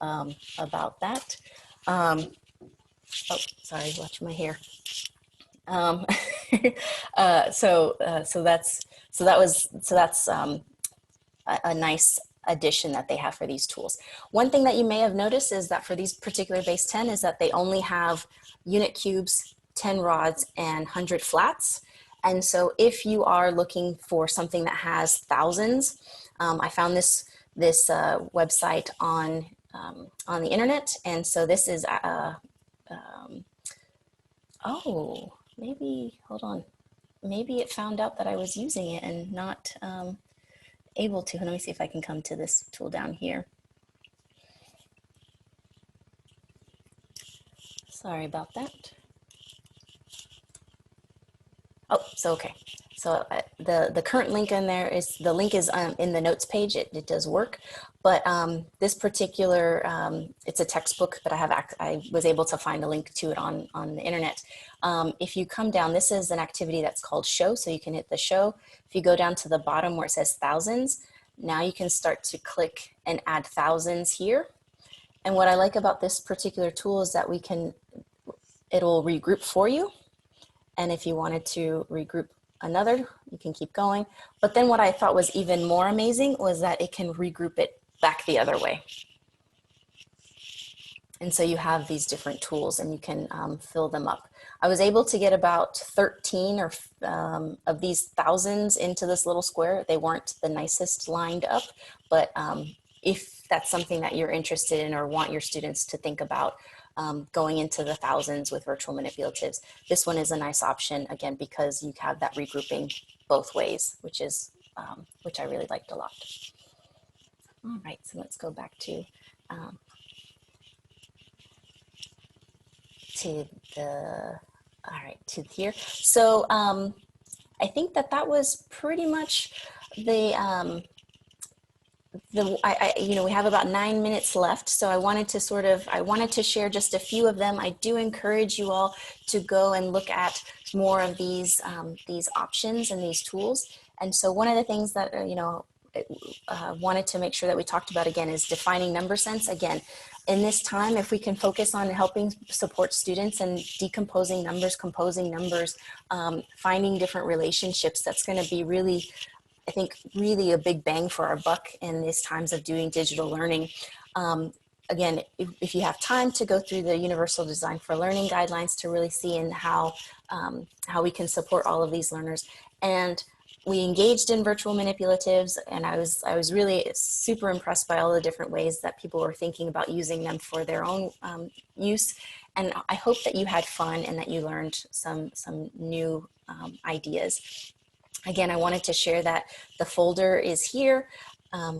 about that. Oh, sorry, watch my hair. So that's a nice addition that they have for these tools. One thing that you may have noticed is that for these particular base 10 is that they only have unit cubes, 10 rods, and 100 flats. And so if you are looking for something that has thousands, I found this website on the internet. And so this is, oh, maybe, hold on. Maybe it found out that I was using it and not able to. Let me see if I can come to this tool down here. Sorry about that. Oh, so okay. So the current link in there is, the link is in the notes page. It does work, but this particular, it's a textbook, but I was able to find a link to it on the internet. If you come down, this is an activity that's called show. So you can hit the show. If you go down to the bottom where it says thousands, now you can start to click and add thousands here. And what I like about this particular tool is that it'll regroup for you. And if you wanted to regroup another, you can keep going. But then what I thought was even more amazing was that it can regroup it back the other way. And so you have these different tools and you can fill them up. I was able to get about 13 of these thousands into this little square. They weren't the nicest lined up, but if that's something that you're interested in or want your students to think about, going into the thousands with virtual manipulatives, this one is a nice option, again, because you have that regrouping both ways, which I really liked a lot. All right, so let's go back to here. So I think that was pretty much we have about 9 minutes left, so I wanted to share just a few of them. I do encourage you all to go and look at more of these options and these tools. And so one of the things that wanted to make sure that we talked about again is defining number sense. Again, in this time, if we can focus on helping support students and decomposing numbers, composing numbers, finding different relationships, that's going to be really, I think, really a big bang for our buck in these times of doing digital learning. Again, if you have time to go through the Universal Design for Learning guidelines to really see in how we can support all of these learners. And we engaged in virtual manipulatives, and I was really super impressed by all the different ways that people were thinking about using them for their own use. And I hope that you had fun and that you learned some new ideas. Again, I wanted to share that the folder is here.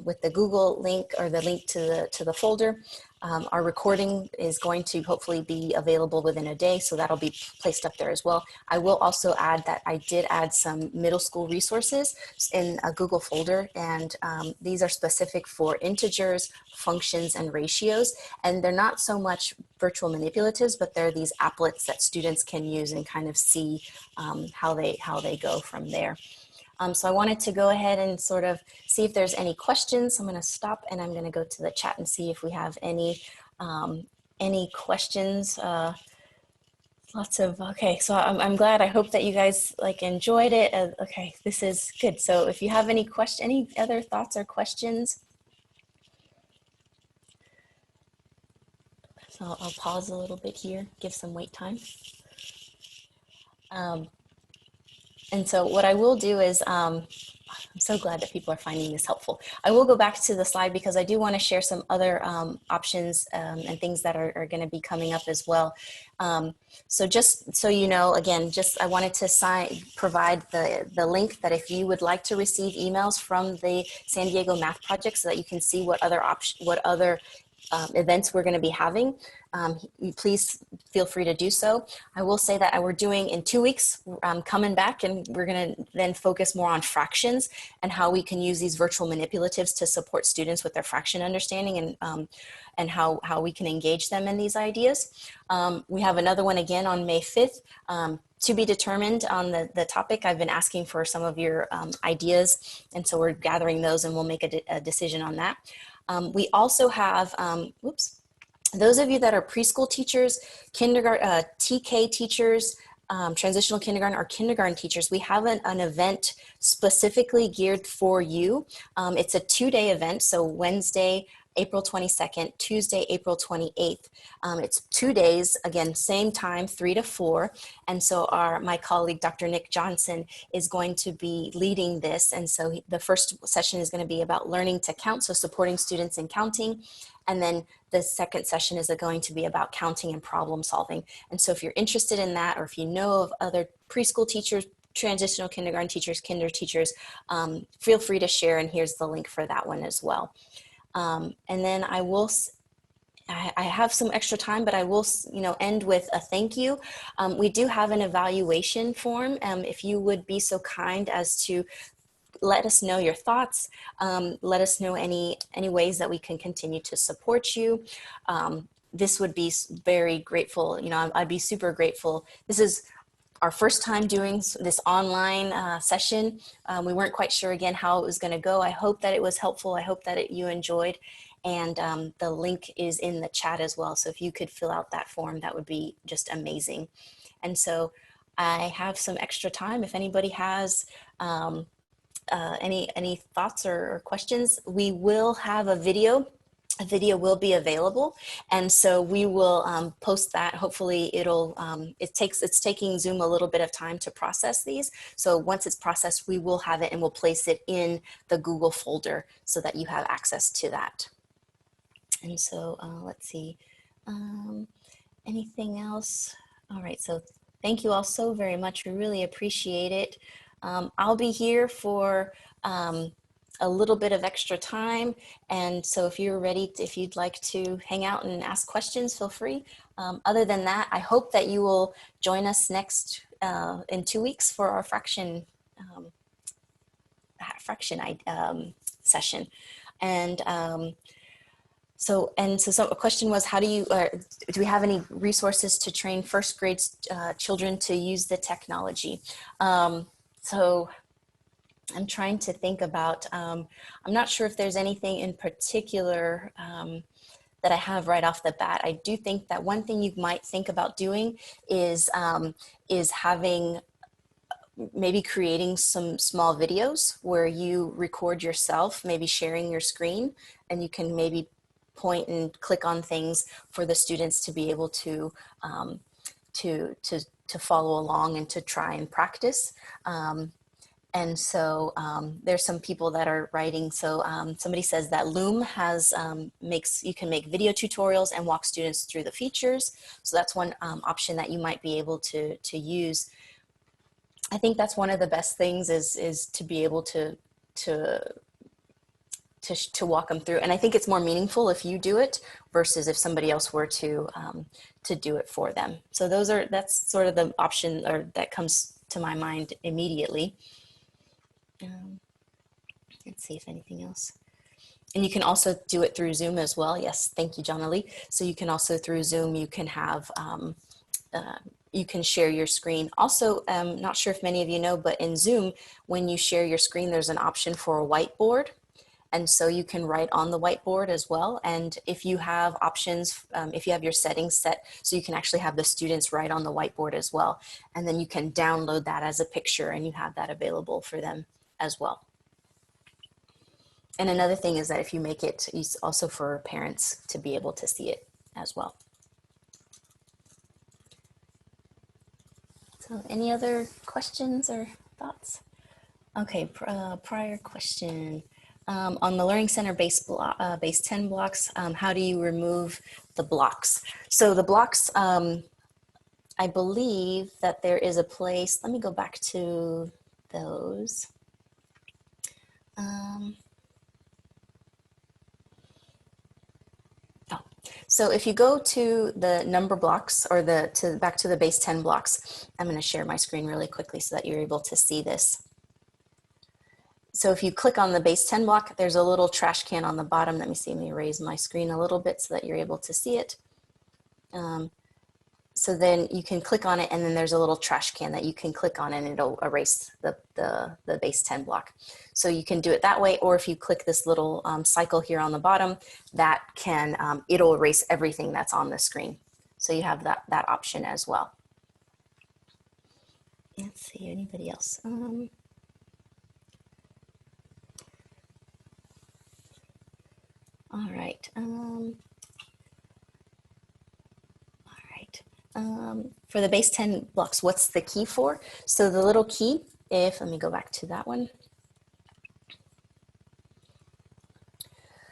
with the Google link or the link to the folder. Our recording is going to hopefully be available within a day, so that'll be placed up there as well. I will also add that I did add some middle school resources in a Google folder, and these are specific for integers, functions, and ratios. And they're not so much virtual manipulatives, but they're these applets that students can use and kind of see how they go from there. So I wanted to go ahead and sort of see if there's any questions. I'm going to stop and I'm going to go to the chat and see if we have any questions. Lots of, okay, so I'm glad. I hope that you guys like enjoyed it. Okay, this is good. So if you have any other thoughts or questions, so I'll pause a little bit here, give some wait time. And so what I will do is, I'm so glad that people are finding this helpful. I will go back to the slide because I do want to share some other options and things that are going to be coming up as well. So just so you know, again, I wanted to provide the link that if you would like to receive emails from the San Diego Math Project so that you can see what other events we're going to be having, please feel free to do so. I will say that we're doing in 2 weeks, coming back, and we're going to then focus more on fractions and how we can use these virtual manipulatives to support students with their fraction understanding and how we can engage them in these ideas. We have another one again on May 5th. To be determined on the topic. I've been asking for some of your ideas, and so we're gathering those and we'll make a decision on that. We also have, those of you that are preschool teachers, kindergarten, TK teachers, transitional kindergarten, or kindergarten teachers, we have an event specifically geared for you. It's a 2-day event, so Wednesday, April 22nd, Tuesday, April 28th. It's 2 days, again, same time, 3 to 4. And so my colleague, Dr. Nick Johnson, is going to be leading this. And so the first session is going to be about learning to count, so supporting students in counting. And then the second session is going to be about counting and problem solving. And so if you're interested in that, or if you know of other preschool teachers, transitional kindergarten teachers, kinder teachers, feel free to share, and here's the link for that one as well. And then I have some extra time, but I will, end with a thank you. We do have an evaluation form. If you would be so kind as to let us know your thoughts. Let us know any ways that we can continue to support you. This would be very grateful. I'd be super grateful. This is our first time doing this online session. We weren't quite sure again how it was going to go. I hope that it was helpful. I hope that you enjoyed. And the link is in the chat as well. So if you could fill out that form, that would be just amazing. And so I have some extra time. If anybody has any thoughts or questions, we will have a video. A video will be available, and so we will post that. Hopefully it's taking Zoom a little bit of time to process these. So once it's processed, we will have it and we'll place it in the Google folder so that you have access to that. And so let's see, anything else? All right, so thank you all so very much. We really appreciate it. I'll be here for a little bit of extra time. And so if you're ready, if you'd like to hang out and ask questions, feel free. Other than that, I hope that you will join us next in 2 weeks for our fraction session. And so a question was, do we have any resources to train first grade children to use the technology? So I'm trying to think about, I'm not sure if there's anything in particular that I have right off the bat. I do think that one thing you might think about doing is maybe creating some small videos where you record yourself, maybe sharing your screen, and you can maybe point and click on things for the students to be able to follow along and to try and practice. And so there's some people that are writing. So somebody says that Loom has you can make video tutorials and walk students through the features. So that's one option that you might be able to use. I think that's one of the best things is to be able to to walk them through. And I think it's more meaningful if you do it versus if somebody else were to do it for them. So that's sort of the option, or that comes to my mind immediately. Let's see if anything else. And you can also do it through Zoom as well. Yes, thank you, John Lee. So you can also through Zoom, you can have, you can share your screen. Also, not sure if many of you know, but in Zoom, when you share your screen, there's an option for a whiteboard. And so you can write on the whiteboard as well. And if you have options, if you have your settings set, so you can actually have the students write on the whiteboard as well. And then you can download that as a picture and you have that available for them as well. And another thing is that if you make it also for parents to be able to see it as well. So any other questions or thoughts? Okay, prior question. On the Learning Center base 10 blocks, how do you remove the blocks? So the blocks, I believe that there is a place, let me go back to those. So if you go to the number blocks, or back to the base 10 blocks, I'm going to share my screen really quickly so that you're able to see this. So if you click on the base 10 block, there's a little trash can on the bottom. Let me raise my screen a little bit so that you're able to see it. So then you can click on it, and then there's a little trash can that you can click on and it'll erase the base 10 block. So you can do it that way, or if you click this little cycle here on the bottom, that can, it'll erase everything that's on the screen. So you have that option as well. Let's see, anybody else? All right. For the base 10 blocks, what's the key for? So the little key, let me go back to that one.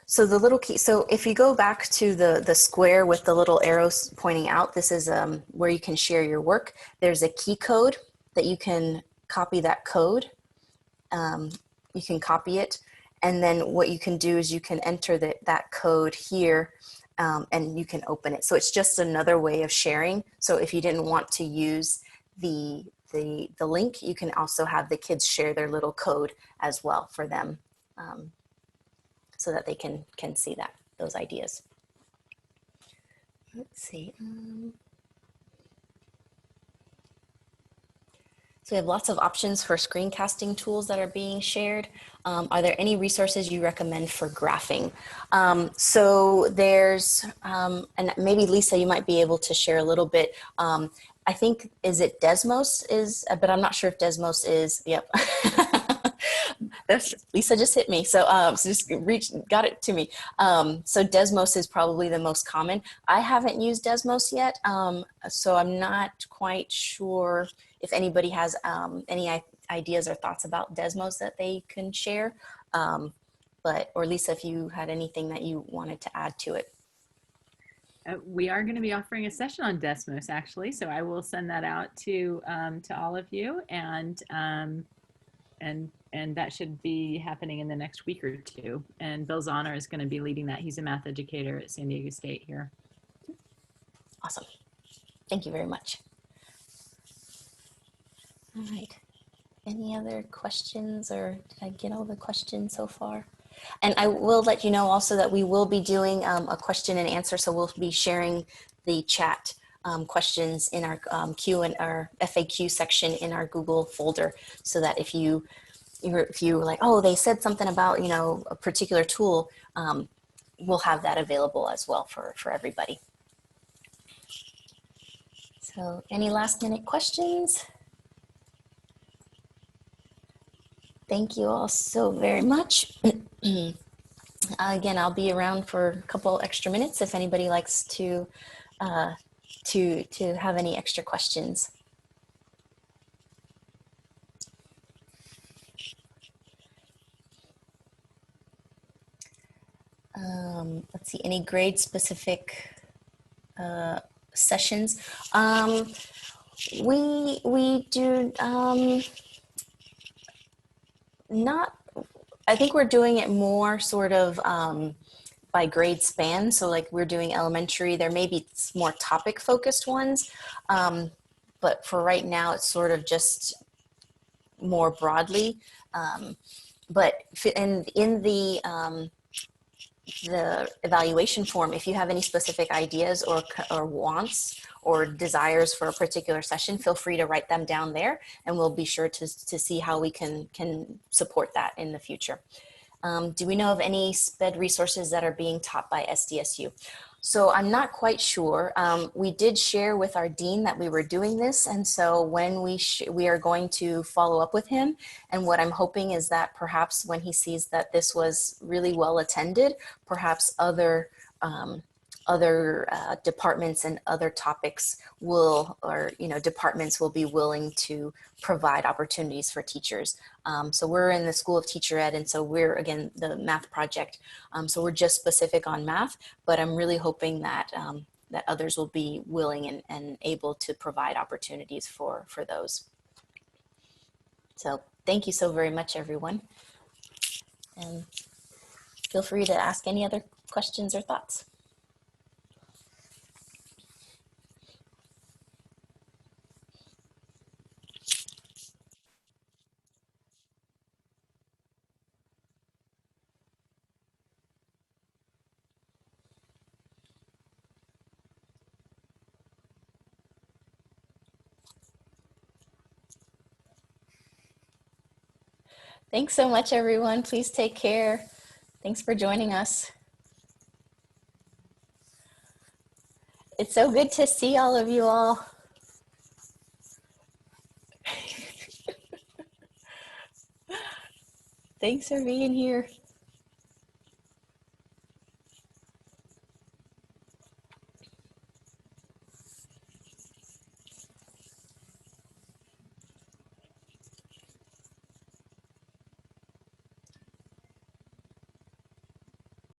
So the little key, so if you go back to the square with the little arrows pointing out, this is where you can share your work. There's a key code that you can copy that code. You can copy it. And then what you can do is you can enter that code here, and you can open it. So it's just another way of sharing. So if you didn't want to use the link, you can also have the kids share their little code as well for them, so that they can see those ideas. Let's see. So we have lots of options for screencasting tools that are being shared. Are there any resources you recommend for graphing? So there's, and maybe Lisa, you might be able to share a little bit. I think, is it Desmos but I'm not sure if Desmos is, yep. Lisa just hit me, so just got it to me. So Desmos is probably the most common. I haven't used Desmos yet, so I'm not quite sure if anybody has any ideas or thoughts about Desmos that they can share. Or Lisa, if you had anything that you wanted to add to it. We are going to be offering a session on Desmos, actually, so I will send that out to all of you, and that should be happening in the next week or two. And Bill Zahner is going to be leading that. He's a math educator at San Diego State here. Awesome. Thank you very much. All right. Any other questions, or did I get all the questions so far? And I will let you know also that we will be doing a question and answer. So we'll be sharing the chat questions in our our FAQ section in our Google folder, so that if you like, oh, they said something about, a particular tool, we'll have that available as well for everybody. So any last minute questions? Thank you all so very much. Again, I'll be around for a couple extra minutes if anybody likes to have any extra questions. Let's see, any grade specific sessions? We do not I think we're doing it more sort of by grade span. So like we're doing elementary, there may be more topic focused ones. But for right now, it's sort of just more broadly. But in the evaluation form, if you have any specific ideas or wants or desires for a particular session, feel free to write them down there, and we'll be sure to see how we can support that in the future. Do we know of any SPED resources that are being taught by SDSU? So I'm not quite sure. We did share with our dean that we were doing this, and so when we are going to follow up with him, and what I'm hoping is that perhaps when he sees that this was really well attended, perhaps other departments and other topics will, or departments will be willing to provide opportunities for teachers. So we're in the School of Teacher Ed, and so we're, again, the math project. So we're just specific on math, but I'm really hoping that that others will be willing and able to provide opportunities for those. So thank you so very much, everyone. And feel free to ask any other questions or thoughts. Thanks so much, everyone. Please take care. Thanks for joining us. It's so good to see all of you all. Thanks for being here.